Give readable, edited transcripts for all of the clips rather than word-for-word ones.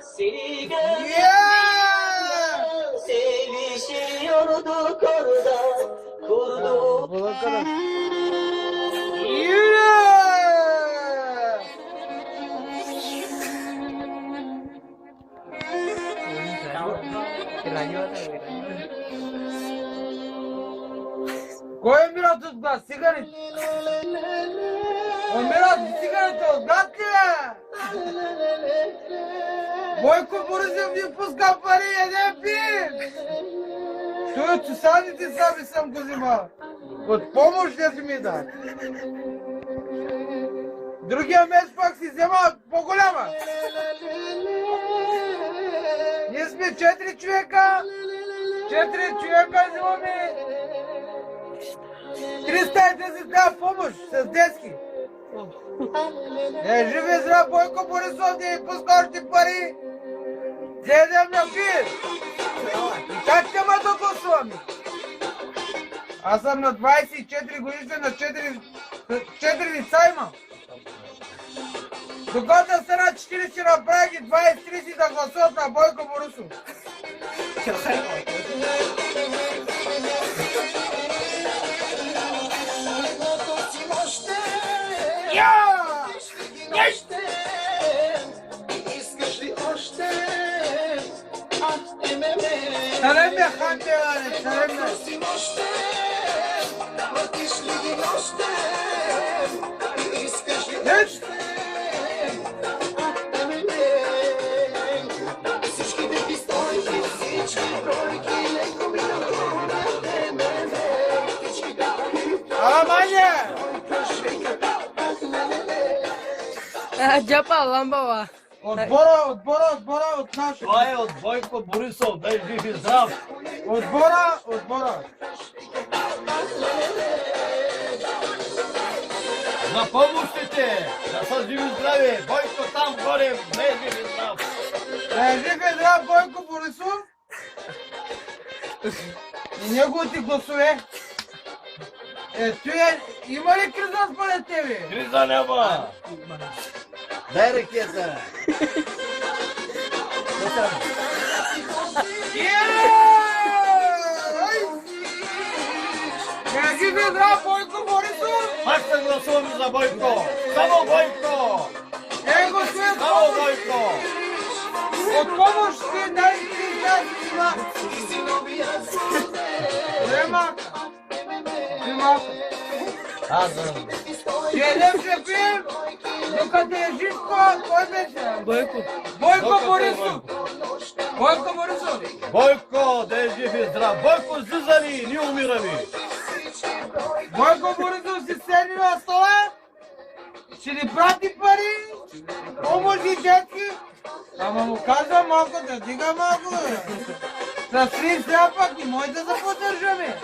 Seni görünce sevişiyorduk orada. Kurduk. Koyun biraz tuzla, sigara iç. O biraz sigara iç, gatya. Boyko Borisov не пускал пари, я пил. Той садите сами съм го взимал. От помощ ще си ми даде. Другия месец пак си взема по-голяма. Ние сме 4 човека. 4 човека взимаме 310 дава помощ с детски. Живи здрав Бойко Борисов, не пуска още пари. Дедем на пир. И как ще ме да гласуваме? Аз съм на 24 годишен, на 4 лица имам. Докато са на 40 направи ги 20-30 да гласуват на Бойко Борисов. Салем бе, ханте, салем бе. Джапа, ламбава. Отбора от нашия. Това е от Бойко Борисов, дай жив и здрав. Отбора. За помощите, да са живи здрави. Бойко там горе, дай жив и здрав. Жив и здрав Бойко Борисов и неговите гласове. Има ли криза според тебе? Криза няма. Дай ракета. Жив и здрав Бойко Борисов. Пак ще гласуваме за Бойко. Само Бойко. Гласове Само Бойко. от помощ си дай си Нема. Аз знам. Седем ще пием, докато е Живко, кой беше? Бойко Борисов. Бойко Борисов. Бойко, да е жив и здрав. Бойко, злизали, ние умираме. Бойко Борисов си седи на стола, ще ни прати пари, помощи детски. Ама му казва малко да дига малко. С три сега пак и може да се поддържаме.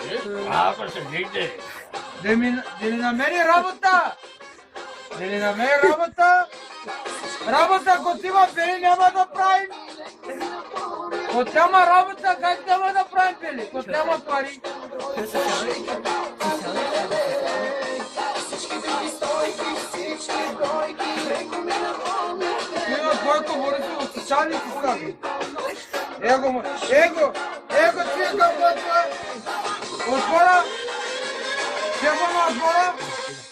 Ако ще вдигне. Да ни намери работа. Работа, ако има пари, няма да правим. Ако няма работа, как няма да правим пари? Ако няма пари. Има Бойко Борисов от социалните слаби. Его, човека, който е отбора, шефа на отбора,